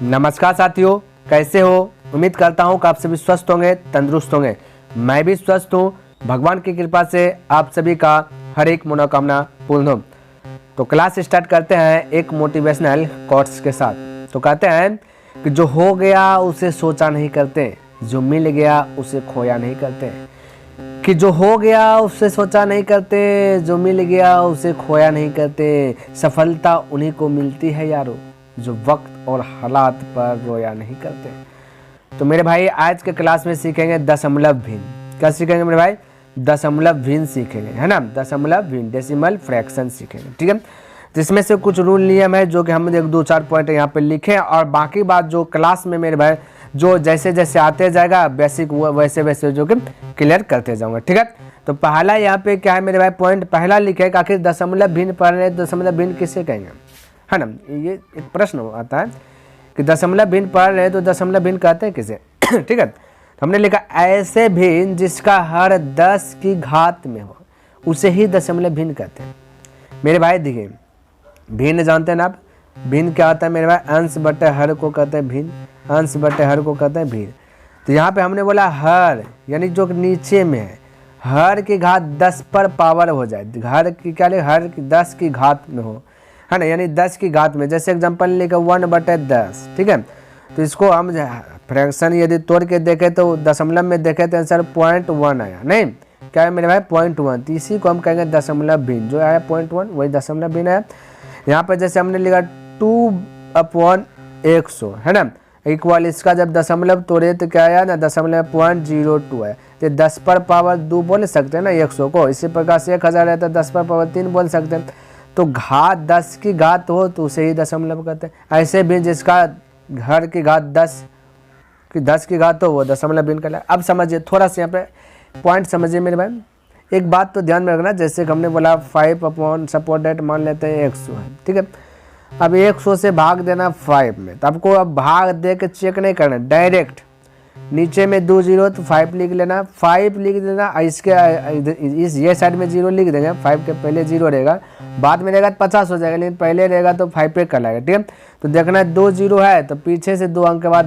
नमस्कार साथियों, कैसे हो? उम्मीद करता हूँ कि आप सभी स्वस्थ होंगे, तंदुरुस्त होंगे। मैं भी स्वस्थ हूँ। भगवान की कृपा से आप सभी का हर एक मनोकामना पूर्ण हो। तो क्लास स्टार्ट करते हैं एक मोटिवेशनल कोट्स के साथ। तो कहते हैं कि जो हो गया उसे सोचा नहीं करते, जो मिल गया उसे खोया नहीं करते। कि जो हो गया उसे सोचा नहीं करते, जो मिल गया उसे खोया नहीं करते। सफलता उन्हीं को मिलती है यारो, जो वक्त और हालात पर रोया नहीं करते। तो मेरे भाई आज के क्लास में सीखेंगे दशमलव भिन्न। क्या सीखेंगे मेरे भाई? दशमलव भिन्न सीखेंगे, है ना। दशमलव भिन्न, डेसिमल फ्रैक्शन सीखेंगे, ठीक है। तो इसमें से कुछ रूल नियम है जो कि हम एक दो चार पॉइंट यहाँ पे लिखे, और बाकी बात जो क्लास में मेरे भाई जो जैसे जैसे आते जाएगा बेसिक वैसे वैसे जो कि क्लियर करते जाऊंगा, ठीक है। तो पहला यहाँ पे क्या है मेरे भाई, पॉइंट पहला लिखे कि आखिर दशमलव भिन्न पढ़ रहे हैं, दशमलव भिन्न किसे कहेंगे, है ना। ये एक प्रश्न आता है कि दशमलव भिन्न पढ़ रहे हैं तो दशमलव भिन्न कहते हैं किसे ठीक है। तो हमने लिखा ऐसे भिन्न जिसका हर 10 की घात में हो उसे ही दशमलव भिन्न कहते हैं। मेरे भाई देखिए, भिन्न जानते हैं ना आप, भिन्न क्या होता है मेरे भाई? अंश बटे हर को कहते हैं भिन्न, अंश बटे हर को कहते हैं भिन्न। तो यहाँ पे हमने बोला हर, यानी जो नीचे में है, हर की घात 10 पर पावर हो जाए, हर की क्या ले, हर की 10 की घात में हो, है ना, यानी 10 की घात में। जैसे एग्जांपल लिखा 1/10, ठीक है। तो इसको हम फ्रैक्शन यदि तोड़ के देखें तो दशमलव में देखें तो आंसर 0.1 आया, नहीं क्या है मेरे भाई? 0.1। तो इसी को हम कहेंगे दशमलव भिन्न, जो आया 0.1 वही दशमलव भिन्न है। यहाँ पर जैसे हमने लिखा 2/100, है ना, इक्वल, इसका जब दशमलव तोड़े तो क्या आया ना, दशमलव 0.02 है। तो 10 पर पावर 2 बोल सकते हैं ना 100 को। इसी प्रकार से 1000 है तो 10 पर पावर 3 बोल सकते हैं। तो घात 10 की घात हो तो उसे ही दशमलव कहते हैं। ऐसे भी जिसका घर की घात 10 की घात हो वो दशमलव भिन्न कहलाए। अब समझिए, थोड़ा सा यहाँ पे पॉइंट समझिए मेरे भाई। एक बात तो ध्यान में रखना, जैसे कि हमने बोला 5/सपोर्ट मान लेते हैं 100 है, ठीक है। अब 100 से भाग देना 5 में, तो आपको अब भाग दे के चेक नहीं करना, डायरेक्ट नीचे में 2 0 तो 5 लिख लेना, 5 लिख देना। इसके इस ये साइड में 0 लिख देंगे, 5 के पहले 0 रहेगा, बाद में रहेगा तो 50 हो जाएगा, लेकिन पहले रहेगा तो 5 पे कहलाएगा, ठीक है। तो देखना 2 0 है तो पीछे से 2 अंक के बाद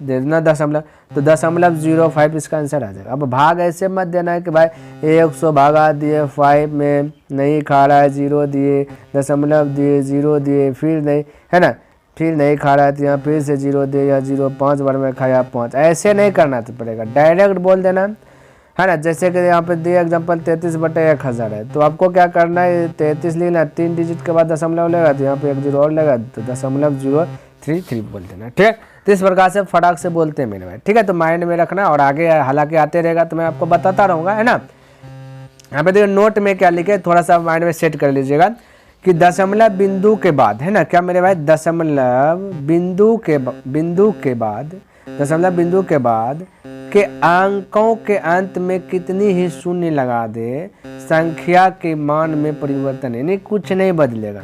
दे देना दशमलव, तो 0.05 इसका आंसर आ जाएगा। अब भाग ऐसे मत देना है कि भाई 100 भागा दिए 5 में नहीं खा रहा है, 0 दिए, दशमलव दिए, 0 दिए, फिर नहीं, है ना, फिर नहीं खा रहा है तो यहाँ फिर से 0 दे, या 0 5 बार में खाया 5, ऐसे नहीं करना तो पड़ेगा, डायरेक्ट बोल देना, है ना। जैसे कि यहाँ पे दिए एग्जांपल 33/1000 है, तो आपको क्या करना है, 33 लिखना, 3 डिजिट के बाद दशमलव लेगा तो यहाँ पे 1 0 और लेगा तो 0.033 बोल देना, ठीक है। तो इस प्रकार से फटाक से बोलते हैं मेरे भाई, ठीक है। तो माइंड में रखना, और आगे हालांकि आते रहेगा तो मैं आपको बताता रहूँगा, है ना। यहाँ पे देखिए नोट में क्या लिखे, थोड़ा सा माइंड में सेट कर लीजिएगा कि दशमलव बिंदु के बाद, है ना, क्या मेरे भाई, दशमलव बिंदु के बाद, दशमलव बिंदु के बाद के अंकों के अंत में कितनी ही शून्य लगा दे, संख्या के मान में परिवर्तन है, नहीं कुछ नहीं बदलेगा,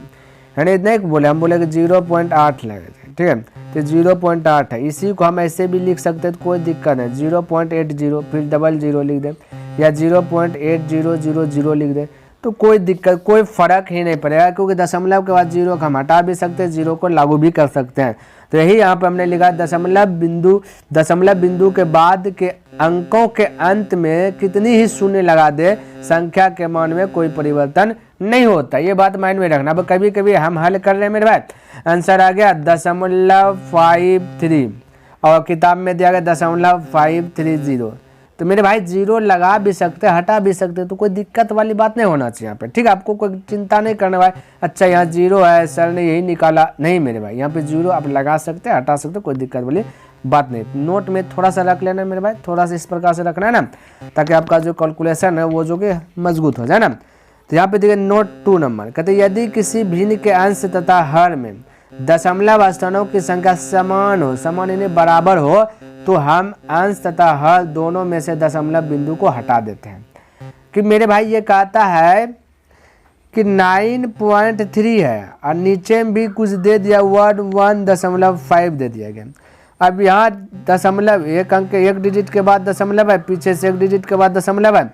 है ना। इतना बोले, हम बोले कि 0.8 लगे थे, ठीक है। तो 0.8 है, इसी को हम ऐसे भी लिख सकते हैं तो कोई दिक्कत नहीं, 0.80 फिर 00 लिख दे, या 0.8000 लिख दे, तो कोई दिक्कत, कोई फर्क ही नहीं पड़ेगा, क्योंकि दशमलव के बाद 0 को हम हटा भी सकते हैं, 0 को लागू भी कर सकते हैं। तो यही यहाँ पे हमने लिखा दशमलव बिंदु के बाद के अंकों के अंत में कितनी ही शून्य लगा दे, संख्या के मान में कोई परिवर्तन नहीं होता। ये बात माइंड में रखना। अब कभी कभी हम हल कर रहे हैं मेरे भाई, आंसर आ गया 0.53 और किताब में दिया गया 0.530, तो मेरे भाई 0 लगा भी सकते, हटा भी सकते, तो कोई दिक्कत वाली बात नहीं होना चाहिए यहाँ पे, ठीक है। आपको कोई चिंता नहीं करना भाई, अच्छा यहाँ 0 है, सर ने यही निकाला, नहीं मेरे भाई, यहाँ पे 0 आप लगा सकते, हटा सकते, कोई दिक्कत वाली बात नहीं। नोट में थोड़ा सा रख लेना मेरे भाई, थोड़ा सा इस प्रकार से रखना है ना, ताकि आपका जो कैलकुलेशन है वो जो कि मजबूत हो जाए ना। तो यहाँ पे देखिए नोट 2 नंबर कहते, यदि किसी भिन्न के अंश तथा हर में दशमलव स्थानों की संख्या समान हो, समान यानी बराबर हो, तो हम अंश तथा हर दोनों में से दशमलव बिंदु को हटा देते हैं। कि मेरे भाई ये कहता है कि 9.3 है और नीचे में भी कुछ दे दिया, 1.5 दे दिया गया। अब यहाँ दशमलव, एक अंक एक डिजिट के बाद दशमलव है, पीछे से एक डिजिट के बाद दशमलव है,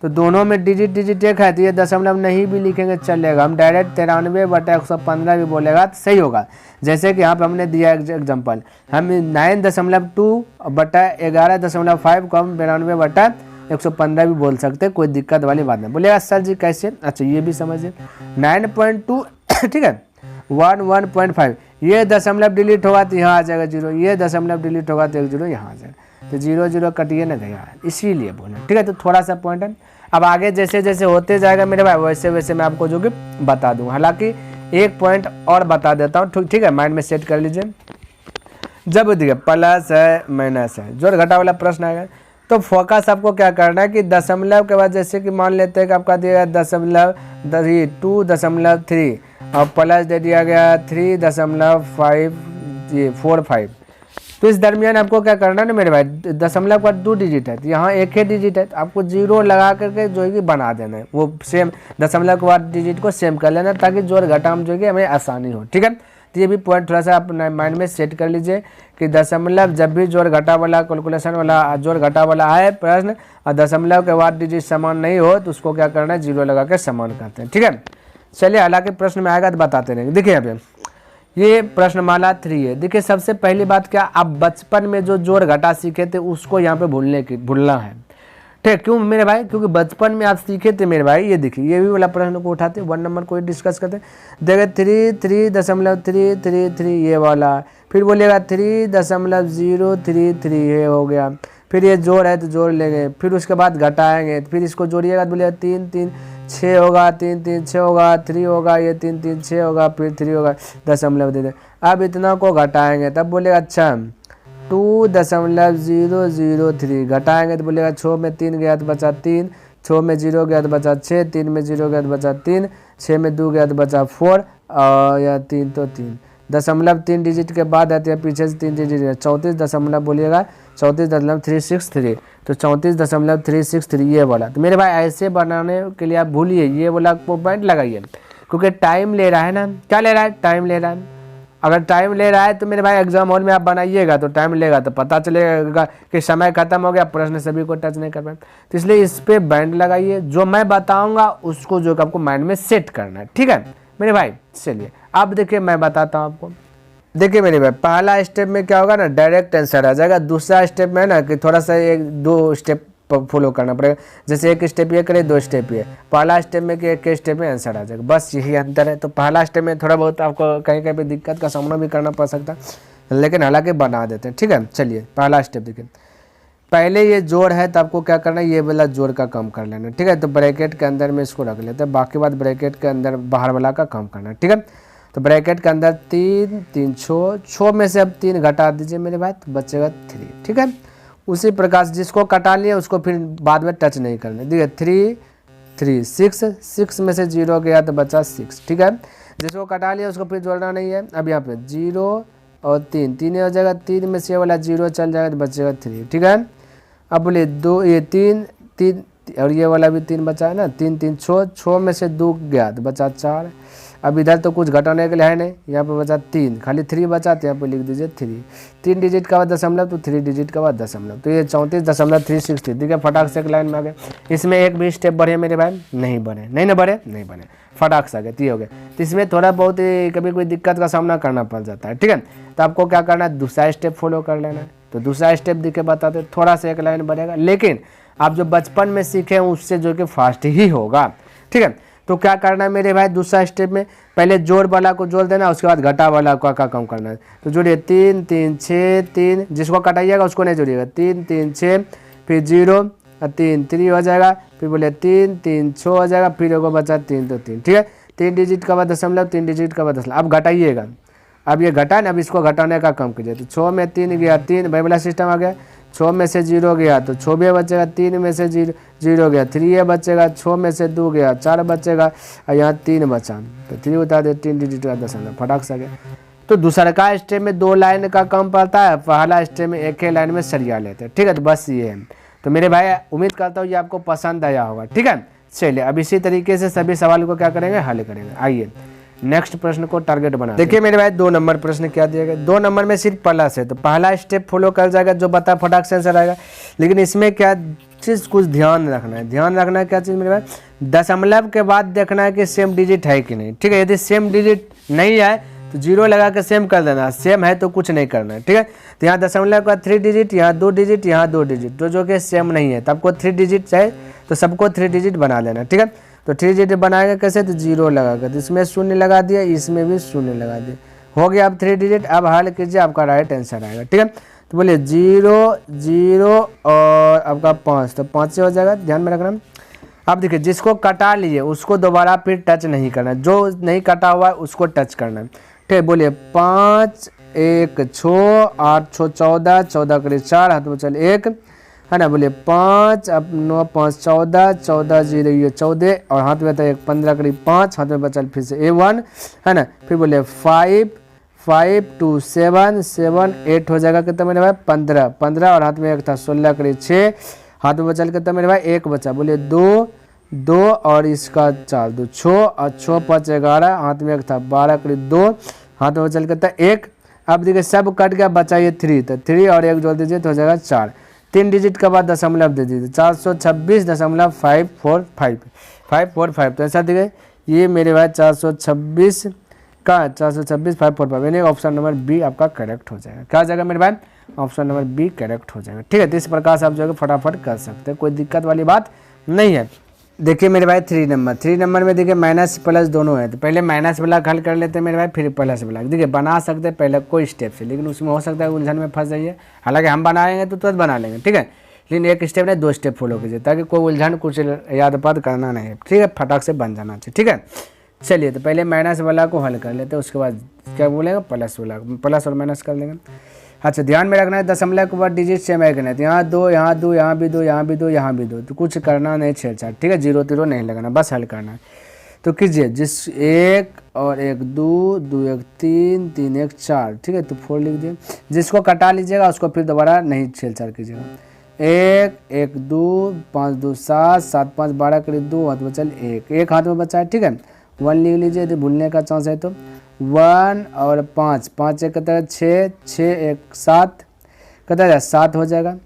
तो दोनों में डिजिट डिजिट एक है, तो ये दशमलव नहीं भी लिखेंगे चलेगा, हम डायरेक्ट 93/115 भी बोलेगा तो सही होगा। जैसे कि यहाँ पे हमने दिया एग्जाम्पल, हम 9.2/11.5 को हम 92/115 भी बोल सकते, कोई दिक्कत वाली बात नहीं। बोलेगा सर जी कैसे, अच्छा ये भी समझिए 9.2 ठीक है 1.5, ये दशमलव डिलीट होगा तो यहाँ आ जाएगा 0, ये दशमलव डिलीट होगा तो 1 0 यहाँ आ जाएगा, तो 0 0 कटिए ना गया, इसीलिए बोले, ठीक है। तो थोड़ा सा पॉइंट है, अब आगे जैसे जैसे होते जाएगा मेरे भाई वैसे वैसे मैं आपको जो कि बता दूँ। हालांकि एक पॉइंट और बता देता हूँ, ठीक है, माइंड में सेट कर लीजिए। जब देखिए प्लस है माइनस है, जोड़ घटा वाला प्रश्न आएगा, तो फोकस आपको क्या करना है कि दशमलव के बाद जैसे कि मान लेते हैं कि आपका दिया गया 2.3 और प्लस दे दिया गया 3.545, तो इस दरमियान आपको क्या करना है ना मेरे भाई, दशमलव का 2 डिजिट है तो यहाँ एक ही डिजिट है, तो आपको 0 लगा करके जो है कि बना देना है, वो सेम दशमलव के बाद डिजिट को सेम कर लेना ताकि जोड़ घटा में जो है कि हमें आसानी हो, ठीक है। तो ये भी पॉइंट थोड़ा सा आप माइंड में सेट कर लीजिए कि दशमलव जब भी जोड़ घटा वाला कैलकुलेशन वाला जोड़ घटा वाला आए प्रश्न और दशमलव के बाद डिजिट समान नहीं हो तो उसको क्या करना है 0 लगा के समान करते हैं, ठीक है। चलिए हालांकि प्रश्न में आएगा तो बताते रहेंगे। देखिए यहाँ पे ये प्रश्नमाला 3 है। देखिए सबसे पहली बात क्या, आप बचपन में जो जोड़ घटा सीखे थे उसको यहाँ पे भूलना है, ठीक। क्यों मेरे भाई, क्योंकि बचपन में आप सीखे थे मेरे भाई। ये देखिए ये भी वाला प्रश्न को उठाते 1 नंबर को डिस्कस करते, देखिए 3.333 ये वाला, फिर बोलिएगा 3.033 ये हो गया, फिर ये जोड़ है तो जोड़ लेंगे, फिर उसके बाद घटाएंगे, फिर इसको जोड़िएगा तो बोलिएगा 3 3 6 होगा, 3 3 6 होगा, 3 होगा, ये 3 3 6 होगा, फिर 3 होगा, दशमलव दे दें। अब इतना को घटाएंगे तब बोलेगा अच्छा 2.003 घटाएंगे तो बोलेगा 6 में 3 गया तो बचा 3, 6 में 0 गया तो बचा 6, 3 में 0 गया तो बचा 3, 6 में 2 गया तो बचा 4 और या 3 तो 3, दशमलव 3 डिजिट के बाद आते हैं पीछे से 3 डिजिट 34 दशमलव बोलिएगा 34.363, तो 34.363 ये वाला। तो मेरे भाई ऐसे बनाने के लिए आप भूलिए ये वाला पॉइंट लगाइए, क्योंकि टाइम ले रहा है ना, क्या ले रहा है, टाइम ले रहा है। अगर टाइम ले रहा है तो मेरे भाई एग्जाम हॉल में आप बनाइएगा तो टाइम लेगा, तो पता चलेगा कि समय खत्म हो गया, प्रश्न सभी को टच नहीं कर पाए। तो इसलिए इस पे बैंड लगाइए, जो मैं बताऊंगा उसको जो आपको माइंड में सेट करना है, ठीक है मेरे भाई। चलिए अब देखिए मैं बताता हूँ आपको। देखिए मेरे भाई पहला स्टेप में क्या होगा ना, डायरेक्ट आंसर आ जाएगा। दूसरा स्टेप में ना कि थोड़ा सा 1-2 स्टेप फॉलो करना पड़ेगा, जैसे 1 स्टेप ये करे 2 स्टेप ये, पहला स्टेप में कि 1 स्टेप में आंसर आ जाएगा, बस यही अंतर है। तो पहला स्टेप में थोड़ा बहुत आपको कहीं कहीं पे दिक्कत का सामना भी करना पड़ सकता है, लेकिन हालांकि बना देते हैं, ठीक है। चलिए पहला स्टेप देखिए, पहले ये जोड़ है तो आपको क्या करना है, ये वाला जोड़ का कम कर लेना, ठीक है। तो ब्रैकेट के अंदर में इसको रख लेते हैं, बाकी बात ब्रैकेट के अंदर बाहर वाला का कम करना है, ठीक है। तो ब्रैकेट के अंदर 3 3 6 में से अब 3 घटा दीजिए मेरे भाई, तो बचेगा 3, ठीक है। उसी प्रकार जिसको कटा लिया उसको फिर बाद में टच नहीं करना। देखिए 3 3 6 में से 0 गया तो बचा 6, ठीक है। जिसको कटा लिया उसको फिर जोड़ना नहीं है। अब यहाँ पे 0 और 3 हो जाएगा, 3 में से वाला 0 चल जाएगा तो बचेगा 3, ठीक है। अब बोलिए 2 ये 3 और ये वाला भी 3 बचा है ना, 3 3 6 में से 2 गया तो बचा 4। अब इधर तो कुछ घटाने के लिए है नहीं, यहाँ पे बचा 3, खाली 3 बचा तो यहाँ पे लिख दीजिए 3 डिजिट का बाद दशमलव तो 3 डिजिट का बाद दशमलव, तो ये 34.363, ठीक है। फटाक से एक लाइन में आ गए। इसमें एक भी स्टेप बढ़े मेरे भाई, नहीं बने, नहीं बने, फटाक से आ गए, तो ये हो गए। तो इसमें थोड़ा बहुत कभी कोई दिक्कत का सामना करना पड़ जाता है, ठीक है। तो आपको क्या करना है, दूसरा स्टेप फॉलो कर लेना है। तो दूसरा स्टेप दिखे बताते, थोड़ा सा एक लाइन बढ़ेगा, लेकिन आप जो बचपन में सीखे हैं उससे जो कि फास्ट ही होगा, ठीक है। तो क्या करना है मेरे भाई, दूसरा स्टेप में पहले जोड़ वाला को जोड़ देना, उसके बाद घटा वाला का कम करना है। तो जोड़िए 3 3 6 3, जिसको कटाइएगा उसको नहीं जोड़िएगा, 3 3 6 फिर 0 और 3 3 हो जाएगा, फिर बोले 3 3 6 हो जाएगा, फिर एगो बचा 3 तो 3, ठीक है। 3 डिजिट का बाद दशमलव, 3 डिजिट का बाद दशमलव। अब घटाइएगा, अब ये घटा ना, अब इसको घटाने का कम कीजिए। तो 6 में 3 गया 3, भाई वाला सिस्टम आ गया। 6 में से 0 गया तो 6 भी बचेगा, 3 में से 0 गया 3 ये बचेगा, 6 में से 2 गया 4 बचेगा और यहाँ 3 बचा, तो 3 उतार दे, 3 डिजिट का दशमलव, फटाक से गया। तो दूसरा का स्टेप में 2 लाइन का कम पड़ता है, पहला स्टेप में एक ही लाइन में सरिया लेते हैं, ठीक है। तो बस ये है। तो मेरे भाई उम्मीद करता हूँ ये आपको पसंद आया होगा, ठीक है। चलिए अब इसी तरीके से सभी सवाल को क्या करेंगे, हल करेंगे। आइए नेक्स्ट प्रश्न को टारगेट बना। देखिए मेरे भाई 2 नंबर प्रश्न क्या दिया गया, 2 नंबर में सिर्फ प्लस है, तो पहला स्टेप फॉलो कर जाएगा, जो बता फटाक से आंसर आएगा। लेकिन इसमें क्या चीज़ कुछ ध्यान रखना है। ध्यान रखना है क्या चीज़ मेरे भाई, दशमलव के बाद देखना है कि सेम डिजिट है कि नहीं। ठीक है, यदि सेम डिजिट नहीं है तो जीरो लगा के सेम कर देना, सेम है तो कुछ नहीं करना है। ठीक है, तो यहाँ दशमलव का 3 डिजिट, यहाँ 2 डिजिट, यहाँ 2 डिजिट, तो जो कि सेम नहीं है, तो आपको 3 डिजिट चाहिए तो सबको 3 डिजिट बना लेना। ठीक है, तो 3 डिजिट बनाएगा कैसे, तो जीरो लगा कर, तो इसमें शून्य लगा दिया, इसमें भी शून्य लगा दिया, हो गया अब 3 डिजिट। अब हल कीजिए, आपका राइट आंसर आएगा। ठीक है, तो बोलिए 0 0 और आपका 5, तो 5 से हो जाएगा, ध्यान में रखना। अब देखिए जिसको कटा लिए उसको दोबारा फिर टच नहीं करना, जो नहीं कटा हुआ है उसको टच करना है। ठीक है, बोलिए 5 1 6 8 6 14, 14 करीब 4, हाथ में चल 1 है ना। बोलिए 5 अब 9 5 14, 14 0 ये 14 और हाथ में था 1 15 करीब 5, हाथ में बचल फिर से A1 है ना। फिर बोलिए 5 5 2 7 7 8 हो जाएगा कितना मेरे भाई 15 15 और हाथ में 1 था 16 करीब 6, हाथ में बचल कितना मेरे भाई 1 बचा। बोलिए 2 2 और इसका 4 2 6 और 6 5 11, हाथ में 1 था 12 करीब 2, हाथ में बचल कितना 1। अब देखिए सब कट गया, बचा ये 3, तो 3 और 1 जोड़ दीजिए तो हो जाएगा 4। 3 डिजिट के बाद दशमलव दे दीजिए 426.545 तो ऐसा देखिए ये मेरे भाई 426 का 426.545 यानी ऑप्शन नंबर बी आपका करेक्ट हो जाएगा। क्या हो जाएगा मेरे भाई, ऑप्शन नंबर बी करेक्ट हो जाएगा। ठीक है, तो इस प्रकार से आप जो है फटाफट कर सकते हैं, कोई दिक्कत वाली बात नहीं है। देखिए मेरे भाई 3 नंबर में देखिए माइनस प्लस दोनों है, तो पहले माइनस वाला हल कर लेते हैं मेरे भाई, फिर प्लस वाला। देखिए बना सकते हैं पहले कोई स्टेप से, लेकिन उसमें हो सकता है उलझन में फंस जाइए। हालांकि हम बनाएंगे तो तुरंत बना लेंगे। ठीक है, लेकिन एक स्टेप नहीं 2 स्टेप फॉलो कीजिए ताकि कोई उलझन कुछ याद पाद करना नहीं है। ठीक है, फटाक से बन जाना चाहिए। ठीक है, चलिए तो पहले माइनस वाला को हल कर लेते हैं, उसके बाद क्या बोलेगा प्लस वाला, प्लस और माइनस कर लेंगे। अच्छा ध्यान में रखना है दशमलव के बाद डिजिट सेम है कि नहीं, तो यहाँ 2 यहाँ 2 यहाँ भी 2 यहाँ भी 2 यहाँ भी 2, तो कुछ करना नहीं छेड़छाड़। ठीक है, 0 0 नहीं लगाना, बस हल करना है। तो कीजिए जिस 1 और 1 2 2 1 3 3 1 4। ठीक है, तो 4 लिख दिए, जिसको कटा लीजिएगा उसको फिर दोबारा नहीं छेड़छाड़ कीजिएगा। 1 1 2 5 2 7 7 5 12 करीब 2, हाथ बचल 1 हाथ में बचा है। ठीक है, 1 लिख लीजिए यदि भूलने का चांस है तो। 1 और 5 5 1 कितना 6 6 1 7 कितना 7 हो जाएगा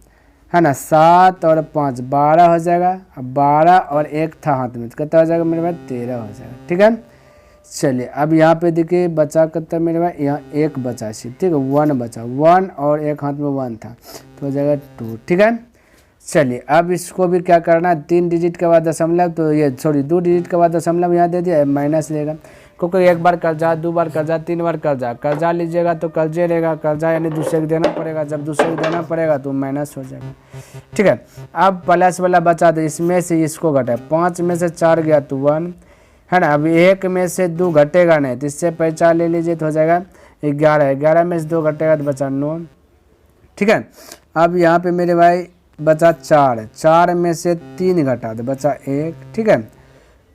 है ना। 7 और 5 12 हो जाएगा, अब 12 और 1 था हाथ में तो कितना हो जाएगा मेरे भाई 13 हो जाएगा। ठीक है, चलिए अब यहाँ पे देखिए बचा कितना मेरे भाई, यहाँ 1 बचा सिर्फ। ठीक है, 1 बचा, 1 और 1 हाथ में 1 था तो हो जाएगा 2। ठीक है, चलिए अब इसको भी क्या करना है, 3 डिजिट के बाद दशमलव, तो ये 2 डिजिट के बाद दशमलव यहाँ दे दिया, माइनस लेगा क्योंकि 1 बार कर्जा 2 बार कर्जा 3 बार कर्जा लीजिएगा तो कर्जे रहेगा, कर्जा यानी दूसरे को देना पड़ेगा, जब दूसरे को देना पड़ेगा तो माइनस हो जाएगा। ठीक है, अब प्लस वाला बचा तो इसमें से इसको घटाए, 5 में से 4 गया तो 1 है ना। अब 1 में से 2 घटेगा नहीं तो इससे पहचान ले लीजिए तो हो जाएगा 11, 11 में से 2 घटेगा तो बचा 9। ठीक है, अब यहाँ पे मेरे भाई बचा 4, 4 में से 3 घटा तो बचा 1। ठीक है,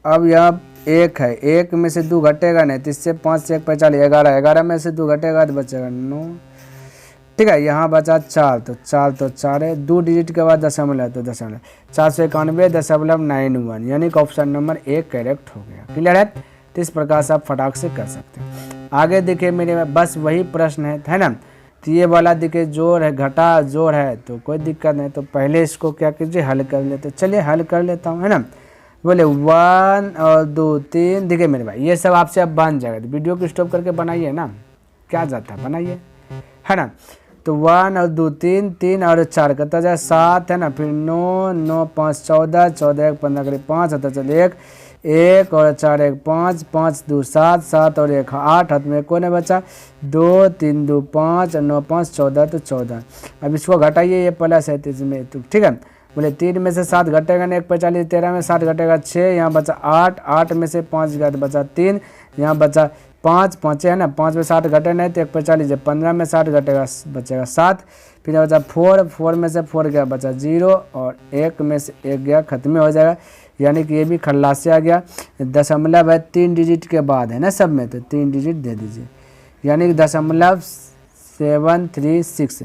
अब यहाँ 1 है, 1 में से 2 घटेगा नहीं तो इससे 5 से 1 45 11, 11 में से 2 घटेगा तो बचेगा 9। ठीक है, यहाँ बचा 4 तो 4 है, 2 डिजिट के बाद दशमलव तो दशमलव 491.91 यानी कि ऑप्शन नंबर 1 करेक्ट हो गया। क्लियर है, तो इस प्रकार से आप फटाक से कर सकते हैं। आगे देखिए मेरे बस वही प्रश्न है ना, तो ये वाला देखिए जोड़ है घटा जोड़ है तो कोई दिक्कत नहीं, तो पहले इसको क्या कीजिए हल कर लेते। चलिए हल कर लेता हूँ है ना। बोले 1 और 2 3, देखिए मेरे भाई ये सब आपसे अब बन जाएगा, तो वीडियो को स्टॉप करके बनाइए ना, क्या जाता है बनाइए है ना। तो 1 और 2 3 3 और 4 करता जाए 7 है ना, फिर 9 9 5 14 14 1 15 करीब 5 आता चल 1 1 और 4 1 5 5 2 7 7 और 1 8, हाथ में कौन है बचा 2 3 2 5 और 9 5 14 तो 14। अब इसको घटाइए, ये प्लस है इसमें तो ठीक है। बोले 3 में से 7 घटेगा नहीं 1 45, 13 में 7 घटेगा 6, यहाँ बचा 8, 8 में से 5 गया तो बचा 3, यहाँ बचा 5 5 है ना, 5 में 7 घटे नहीं तो 1 45, 15 में 7 घटेगा बचेगा 7, फिर बचा 4, 4 में से 4 गया बचा 0 और 1 में से 1 गया खत्म हो जाएगा, यानी कि ये भी खल्लास से आ गया। दशमलव है 3 डिजिट के बाद है ना सब में, तो 3 डिजिट दे दीजिए, यानी कि 0.736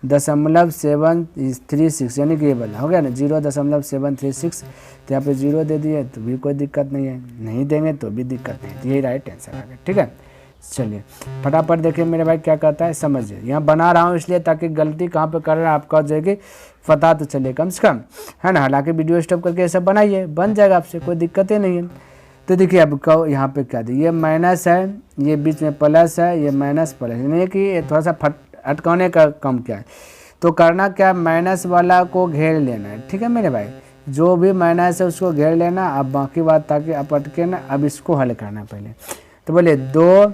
0.736 यानी कि ये वाला हो गया ना 0.736, तो यहाँ पे 0 दे दिए तो भी कोई दिक्कत नहीं है, नहीं देंगे तो भी दिक्कत नहीं, तो यही राइट आंसर आ गया। ठीक है, चलिए फटाफट देखिए मेरे भाई क्या कहता है, समझिए। यहाँ बना रहा हूँ इसलिए ताकि गलती कहाँ पे कर रहा है आपका जो है कि पता तो चले कम से कम, है ना। हालांकि वीडियो स्टॉप करके ये सब बनाइए, बन जाएगा आपसे, कोई दिक्कत ही नहीं है। तो देखिए अब कहो यहाँ पे क्या दी, ये माइनस है, ये बीच में प्लस है, ये माइनस प्लस, यानी कि ये थोड़ा सा अटकाने का कम क्या है। तो करना क्या, माइनस वाला को घेर लेना है, ठीक है मेरे भाई। जो भी माइनस है उसको घेर लेना। अब बाकी बात ताकि आप अटके ना, अब इसको हल करना पहले। तो बोले 2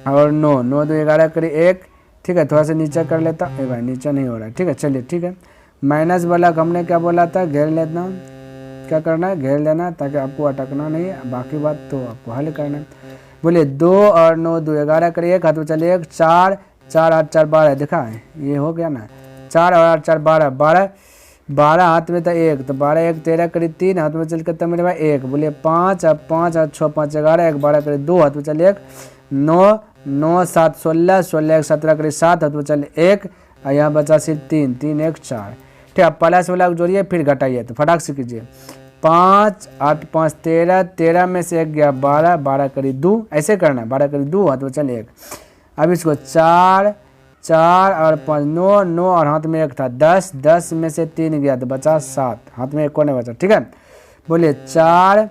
और 9, 9 2 11 करी 1, ठीक है। थोड़ा सा नीचे कर लेता, ए भाई नीचे नहीं हो रहा है, ठीक है। चलिए ठीक है, माइनस वाला हमने क्या बोला था, घेर लेना। क्या करना है, घेर लेना ताकि आपको अटकना नहीं है, बाकी बात तो आपको हल करना है। बोले 2 और 9 2 11 करी 1, हाथ में चले 1, 4 4 8 4 12, देखा है ये हो गया ना। 4 और 8 4 12, 12 12 हाथ में था 1, तो 12 1 13 करी 3, हाथ में चल करता मेरे भाई 1। बोले 5 अब 5 और 6 5 11, 1 12 करी 2, हाथ में चल 1, 9 9 7 16, 16 1 17 करी 7, हाथ में चल 1, और यहाँ बचा सिर्फ 3 3 1 4, ठीक है। प्लस वाला जोड़िए फिर घटाइए, तो फटाक से कीजिए। 5 8 5 13, 13 में से 1 गया 12, 12 करी 2, ऐसे करना है, 12 करी 2, हाथ में चल 1। अब इसको 4 4 और 5 9 9, और हाथ में 1 था 10, 10 में से 3 गया तो बचा 7, हाथ में 1 को नहीं बचा, ठीक है। बोलिए 4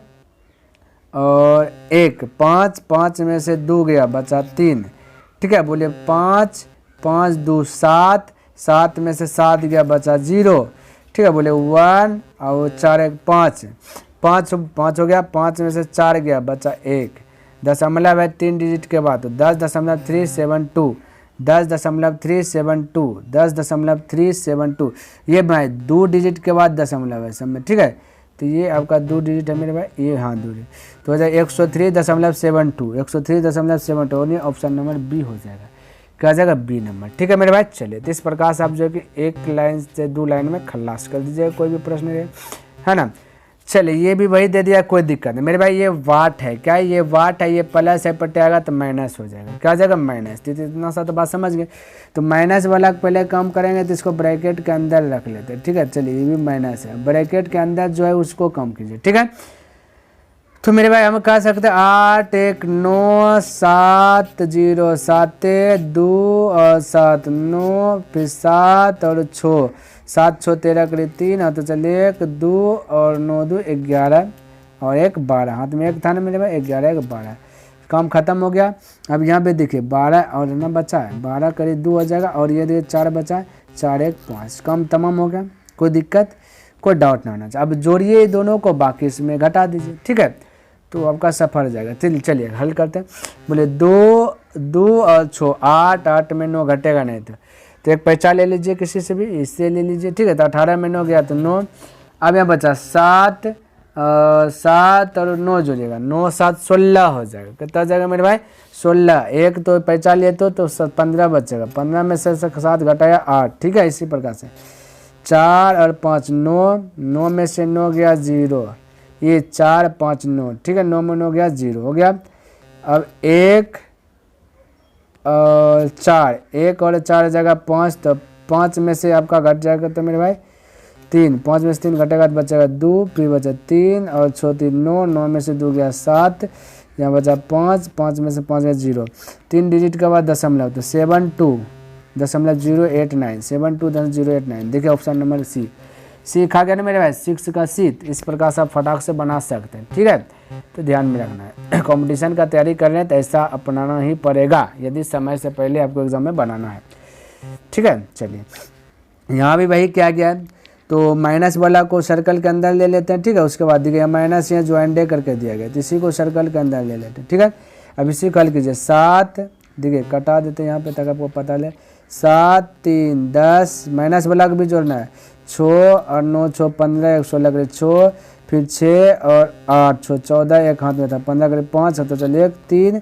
और 1 5, 5 में से 2 गया बचा 3, ठीक है। बोलिए 5 5 2 7, 7 में से 7 गया बचा 0, ठीक है। बोले 1 और 4 1 5, 5 5 हो गया, 5 में से 4 गया बचा 1, दशमलव है 3 डिजिट के बाद, तो 10.372, 10.372, 10.372, ये भाई 2 डिजिट के बाद दशमलव है सब में, ठीक है। तो ये आपका 2 डिजिट है मेरे भाई, ये हाँ 2 डिजिट, तो हो जाएगा 103.72, 103.72, और ये ऑप्शन नंबर बी हो जाएगा, क्या जाएगा बी नंबर, ठीक है मेरे भाई। चलिए तो इस प्रकार से आप जो है कि एक लाइन से 2 लाइन में खल्लास कर दीजिएगा, कोई भी प्रश्न रहे, है ना। चलिए ये भी वही दे दिया, कोई दिक्कत नहीं मेरे भाई। ये वाट है, क्या ये वाट है, ये प्लस है पट्टे आएगा तो माइनस हो जाएगा, क्या हो जाएगा माइनस। तो इतना सा तो बात समझ गए। तो माइनस वाला पहले काम करेंगे तो इसको ब्रैकेट के अंदर रख लेते हैं, ठीक है। चलिए ये भी माइनस है, ब्रैकेट के अंदर जो है उसको कम कीजिए, ठीक है। तो मेरे भाई हम कह सकते हैं 8 1 9 7 0 7 2 और 7 9, फिर 7 और 6, 7 6 13 करीब 3, और तो चलिए 1 2 और 9 2 11 और 1 12, हाथ में 1 था ना मेरे भाई, 11 1 12, काम खत्म हो गया। अब यहाँ पे देखिए 12 और ना बचा है, 12 करीब 2 हो जाएगा, और ये देखिए 4 बचा है, 4 1 5, काम तमाम हो गया, कोई दिक्कत कोई डाउट ना होना चाहिए। अब जोड़िए दोनों को, बाकी इसमें घटा दीजिए, ठीक है। तो आपका सफल हो जाएगा। चलिए हल करते हैं। बोले 2 2 और 6, 8 8 में 9 घटेगा नहीं, तो एक पहचान ले लीजिए किसी से भी, इससे ले लीजिए, ठीक है। तो 18 में 9 गया तो 9, अब यहाँ बचा 7 7 और 9 जोड़िएगा, 9 7 16 हो जाएगा, कितना हो जाएगा मेरे भाई 16। एक तो पहचान लिए तो 15 बचेगा, 15 में से 7 घटाया 8, ठीक है। इसी प्रकार से 4 और 5 9, 9 में से 9 गया 0, ये 4 5 9, ठीक है। 9 में 9 गया 0 हो गया। अब 1 और 4, 1 और 4 जगह 5, तो 5 में से आपका घट जाएगा तो मेरे भाई 3, 5 में से 3 घटेगा तो बचेगा 2, फिर बचा 3 और 6 3 9, 9 में से 2 गया 7, यहाँ बचा 5, 5 में से 5 गया 0, 3 डिजिट के बाद दशमलव, तो 72.089, 72.089, देखिए ऑप्शन नंबर सी खा गया ना मेरे भाई, 6 का सी। इस प्रकार से आप फटाक से बना सकते हैं, ठीक है। तो ध्यान में रखना है, कंपटीशन का तैयारी कर रहे हैं तो ऐसा अपनाना ही पड़ेगा, यदि समय से पहले आपको एग्जाम में बनाना है, ठीक है। चलिए यहाँ भी वही क्या गया है, तो माइनस वाला को सर्कल के अंदर ले लेते हैं, ठीक है। उसके बाद देखिए माइनस यहाँ ज्वाइंट डे करके दिया गया, तो इसी को सर्कल के अंदर ले लेते हैं, ठीक है। अब इसी को हल कीजिए, 7 देखिए कटा देते हैं यहाँ पे तक आपको पता ले, 7 3 10, माइनस वाला को भी जोड़ना है, 6 और 9 6 15, 1 16 करीब 6, फिर 6 और 8 6 14, एक हाथ में था 15 करीब 5, तो चलिए 1 3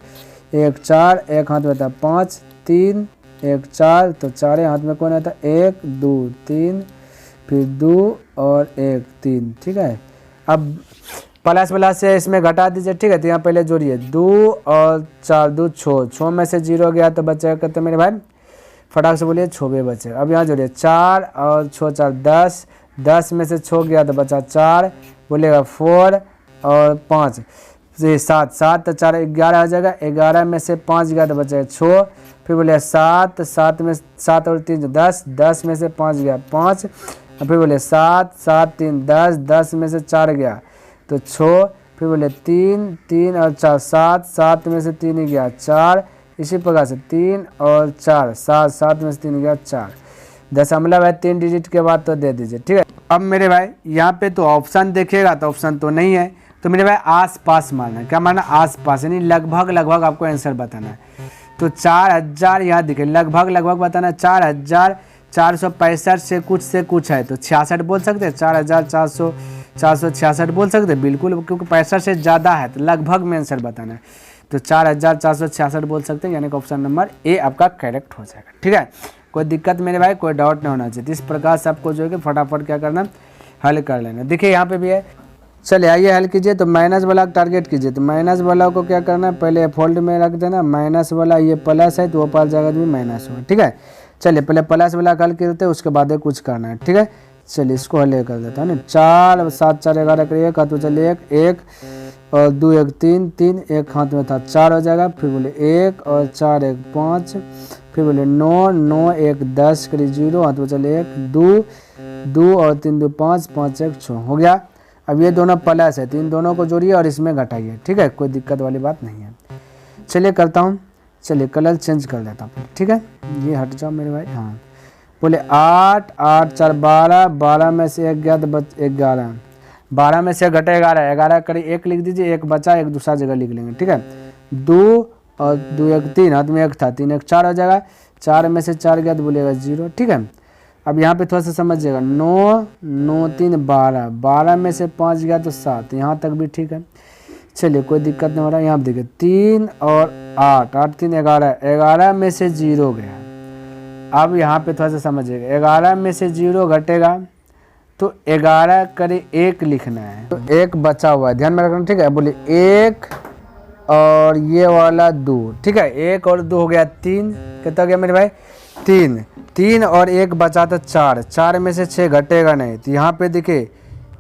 1 4, एक हाथ में था 5 3 1 4, तो 4 हाथ में कौन आता 1 2 3, फिर 2 और 1 3, ठीक है। अब प्लस प्लस से इसमें घटा दीजिए, ठीक है। तो यहाँ पहले जोड़िए 2 और 4 2 6, 6 में से 0 गया तो बचेगा कहते मेरे भाई, फटाक से बोलिए 6 बचेगा। अब यहाँ जोड़िए 4 और 6 4 10, 10 में से 6 गया तो बचा 4, बोलेगा 4 और 5, से 7, 7 तो 4 11 हो जाएगा, 11 में से 5 गया तो बचेगा 6, फिर बोले 7, 7 में 7 और 3 10, 10 में से 5 गया 5, और फिर बोले 7, 7 3 10, 10 में से 4 गया तो 6, फिर बोले 3, 3 और 4 7, 7 में से 3 ही गया 4, इसी प्रकार से 3 और 4 7, 7 में से 3 गया 4। दशमलव है 3 डिजिट के बाद तो दे दीजिए, ठीक है। अब मेरे भाई यहाँ पे तो ऑप्शन देखिएगा तो ऑप्शन तो नहीं है, तो मेरे भाई आस पास मारना है। क्या मारना? आस पास, यानी लगभग लगभग आपको आंसर बताना है। तो 4000 यहाँ दिखे, लगभग लगभग बताना है। 4465 से कुछ है तो 66 बोल सकते हैं, 4466 बोल सकते हैं बिल्कुल, क्योंकि 65 से ज़्यादा है तो लगभग में आंसर बताना है। तो 4466 बोल सकते हैं, यानी कि ऑप्शन नंबर ए आपका करेक्ट हो जाएगा, ठीक है। कोई दिक्कत मेरे भाई, कोई डाउट नहीं होना चाहिए। इस प्रकार से आपको जो है कि फटाफट क्या करना, हल कर लेना। देखिए यहाँ पे भी है, चलिए आइए हल कीजिए। तो माइनस वाला टारगेट कीजिए। तो माइनस वाला को क्या करना है, पहले फोल्ड में रख देना। माइनस वाला ये प्लस है तो वो पास जाएगा भी माइनस होगा, ठीक है। चलिए पहले प्लस वाला हल करते हैं, उसके बाद कुछ करना है, ठीक है। चलिए इसको हल कर देता है ना। 4 7 4 11 करिए, हाथ में चलिए 1 1 और 2 1 3 3, एक हाथ में था 4 हो जाएगा। फिर बोले 1 और 4 1 5, फिर बोले 9 9 1 10 करिए 0, हाथ में चलिए 1 2 2 और 3 2 5 5 1 6 हो गया। अब ये दोनों प्लस है तो इन दोनों को जोड़िए और इसमें घटाइए, ठीक है। कोई दिक्कत वाली बात नहीं है। चलिए करता हूँ, चलिए कलर चेंज कर देता हूँ, ठीक है। ये हट जाओ मेरे भाई। हाँ बोले 8 8 4 12, 12 में से 1 गया तो 11, 12 में से घटे 11, 11 करिए 1 लिख दीजिए, 1 बचा, 1 दूसरा जगह लिख लेंगे, ठीक है। 2 और 2 1 3, हाथ में 1 था, 3 1 4 हो जाएगा। 4 में से 4 गया तो बोलेगा 0, ठीक है। अब यहाँ पे थोड़ा सा समझिएगा, 9 9 3 12, 12 में से 5 गया तो 7, यहाँ तक भी ठीक है। चलिए कोई दिक्कत नहीं हो रहा है। यहाँ पे देखिए 3 और 8, 8 3 11, 11 में से 0 गया। अब यहाँ पे थोड़ा सा समझिएगा, 11 में से 0 घटेगा तो 11 करे 1 लिखना है, तो 1 बचा हुआ है, ध्यान में रखना, ठीक है। बोलिए 1 और ये वाला 2, ठीक है। 1 और 2 हो गया 3, कितना हो गया मेरे भाई 3, 3 और 1 बचा तो 4, 4 में से 6 घटेगा नहीं, तो यहाँ पे देखिए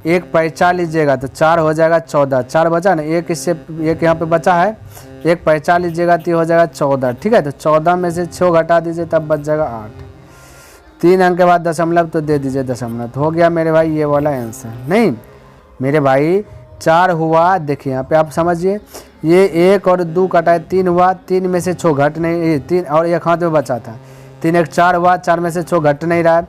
1 पैंचा लीजिएगा तो 4 हो जाएगा 14, 4 बचा ना, 1 इससे 1 यहाँ पे बचा है, 1 पैंचा लीजिएगा तो हो जाएगा 14, ठीक है। तो 14 में से 6 घटा दीजिए तब बच जाएगा 8, 3 अंक के बाद दशमलव तो दे दीजिए दशमलव, तो हो गया मेरे भाई ये वाला आंसर। नहीं मेरे भाई 4 हुआ, देखिए यहाँ पे आप समझिए, ये 1 और 2 कटा 3 हुआ, 3 में से 6 घट नहीं, 3 और 1 हाथ में बचा था, 3 1 4 हुआ, 4 में से 6 घट नहीं रहा है, तो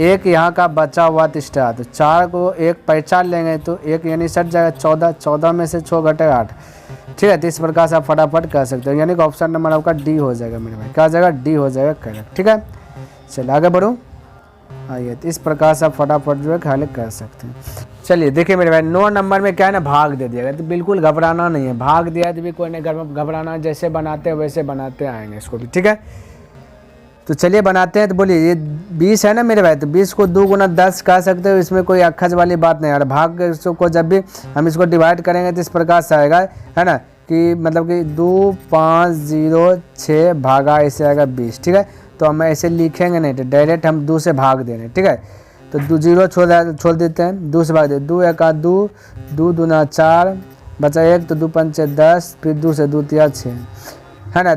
1 यहाँ का बचा हुआ तीसरा, तो 4 को 1 पहचान लेंगे तो 1 यानी सट जाएगा 14, 14 में से 6 घटेगा 8, ठीक है। तो इस प्रकार से आप फटाफट कर सकते हो, यानी कि ऑप्शन नंबर आपका डी हो जाएगा मेरे भाई, क्या हो जाएगा डी हो जाएगा करेक्ट, ठीक है। चलिए आगे बढ़ूँ, आइए तो इस प्रकार से आप फटाफट जो है हल कर सकते हैं। चलिए देखिए मेरे भाई 9 नंबर में क्या है ना, भाग दे दिया गया, तो बिल्कुल घबराना नहीं है, भाग दिया तो भी कोई नहीं घबराना, जैसे बनाते हैं वैसे बनाते आएंगे इसको भी, ठीक है। तो चलिए बनाते हैं। तो बोलिए ये 20 है ना मेरे भाई, तो 20 को 2 गुना 10 कह सकते हो, इसमें कोई अक्खज वाली बात नहीं है। भाग को जब भी हम इसको डिवाइड करेंगे तो इस प्रकार से आएगा, है ना, कि मतलब कि 2 5 0 6 भागा ऐसे आएगा 20, ठीक है। तो हम ऐसे लिखेंगे नहीं, तो डायरेक्ट हम 2 से भाग दे रहे हैं, ठीक है। तो 2 0 छोड़ देते हैं, 2 से भाग दे, 2 1 2, 2 दूना 4 बचा 1, तो 2 5 10, फिर 2 से 2 3 6, है ना।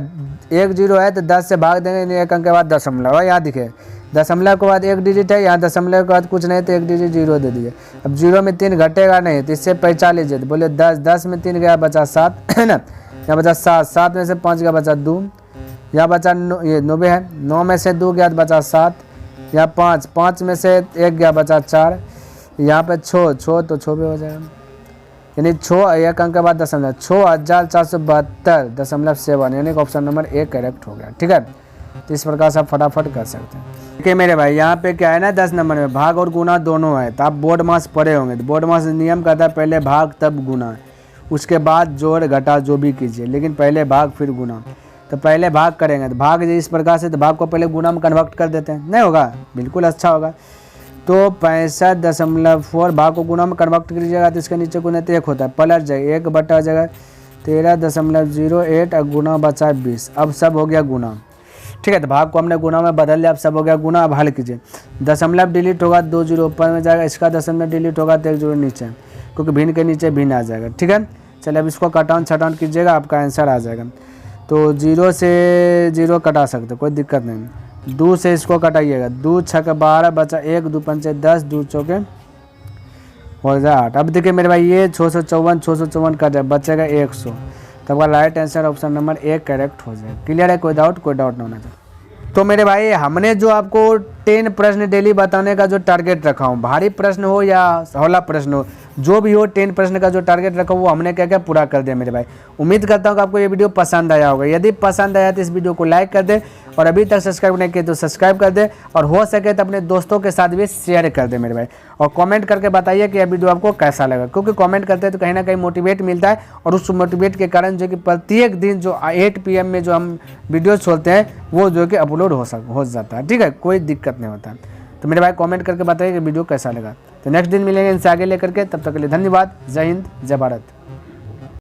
1 0 है तो 10 से भाग देंगे, 1 अंक के बाद दशमलव है, यहाँ दिखे दशमलव के बाद 1 डिजिट है, यहाँ दशमलव के बाद कुछ नहीं तो 1 डिजिट 0 दे दीजिए। अब 0 में 3 घटेगा नहीं, तो इससे पहचान लीजिए। तो बोले 10, 10 में 3 गया बचा 7, है ना, यहाँ बचा 7, 7 में से 5 गया बचा 2, यहाँ बचा ये 90 है, 9 में से 2 गया बचा 7, यहाँ 5, 5 में से 1 गया बचा 4, यहाँ पे 6 तो 6 भी हो जाएगा, यानी 6 1 अंक के बाद दशमलव 6472.7, यानी ऑप्शन नंबर ए करेक्ट हो गया, ठीक है। तो इस प्रकार से आप फटाफट कर सकते हैं। ठीक है मेरे भाई, यहाँ पे क्या है ना 10 नंबर में भाग और गुना दोनों है, तो आप बोर्ड मास पढ़े होंगे, तो बोर्ड मास नियम कहता है पहले भाग तब गुना, उसके बाद जोड़ घटा जो भी कीजिए, लेकिन पहले भाग फिर गुना। तो पहले भाग करेंगे तो भाग इस प्रकार से, तो भाग को पहले गुना में कन्वर्ट कर देते हैं, नहीं होगा बिल्कुल अच्छा होगा। तो 65.4 भाग को गुना में कन्वर्ट कीजिएगा तो इसके नीचे गुना तो 1 होता है, पलट जाएगा 1 बटा जगह 13.08 और गुना बचा 20, अब सब हो गया गुना, ठीक है। तो भाग को हमने गुना में बदल लिया, अब सब हो गया गुना। अब हल कीजिए, दशमलव डिलीट होगा 2 0 ऊपर में जाएगा, इसका दशमलव डिलीट होगा तो 1 0 नीचे, क्योंकि भिन्न के नीचे भिन्न आ जाएगा, ठीक है। चलिए अब इसको कट ऑन कीजिएगा, आपका आंसर आ जाएगा। तो 0 से 0 कटा सकते, कोई दिक्कत नहीं। 2 से इसको कटाइएगा, 2 छक्के 12 बचा 1, 2 पंचे 10, 2 चौके हो जाए 8। अब देखिए मेरे भाई ये 654 कट जाए, बचेगा 100। तो आपका right answer option number 1 correct हो जाएगा। क्लियर है? कोई डाउट ना होना चाहिए। तो मेरे भाई हमने जो आपको 10 प्रश्न डेली बताने का जो टारगेट रखा हूँ, भारी प्रश्न हो या हौला प्रश्न हो, जो भी हो 10 प्रश्न का जो टारगेट रखा वो हमने क्या क्या पूरा कर दिया मेरे भाई। उम्मीद करता हूँ कि आपको ये वीडियो पसंद आया होगा। यदि पसंद आया तो इस वीडियो को लाइक कर दे, और अभी तक सब्सक्राइब नहीं किए तो सब्सक्राइब कर दे, और हो सके तो अपने दोस्तों के साथ भी शेयर कर दे मेरे भाई। और कमेंट करके बताइए कि यह वीडियो आपको कैसा लगा, क्योंकि कमेंट करते हैं तो कहीं ना कहीं मोटिवेट मिलता है, और उस मोटिवेट के कारण जो कि प्रत्येक दिन जो 8 PM में जो हम वीडियो छोड़ते हैं वो जो कि अपलोड हो जाता है। ठीक है, कोई दिक्कत नहीं होता। तो मेरे भाई कमेंट करके बताइए कि वीडियो कैसा लगा। तो नेक्स्ट दिन मिलेंगे इनसे आगे लेकर के, तब तक के लिए धन्यवाद। जय हिंद, जय भारत।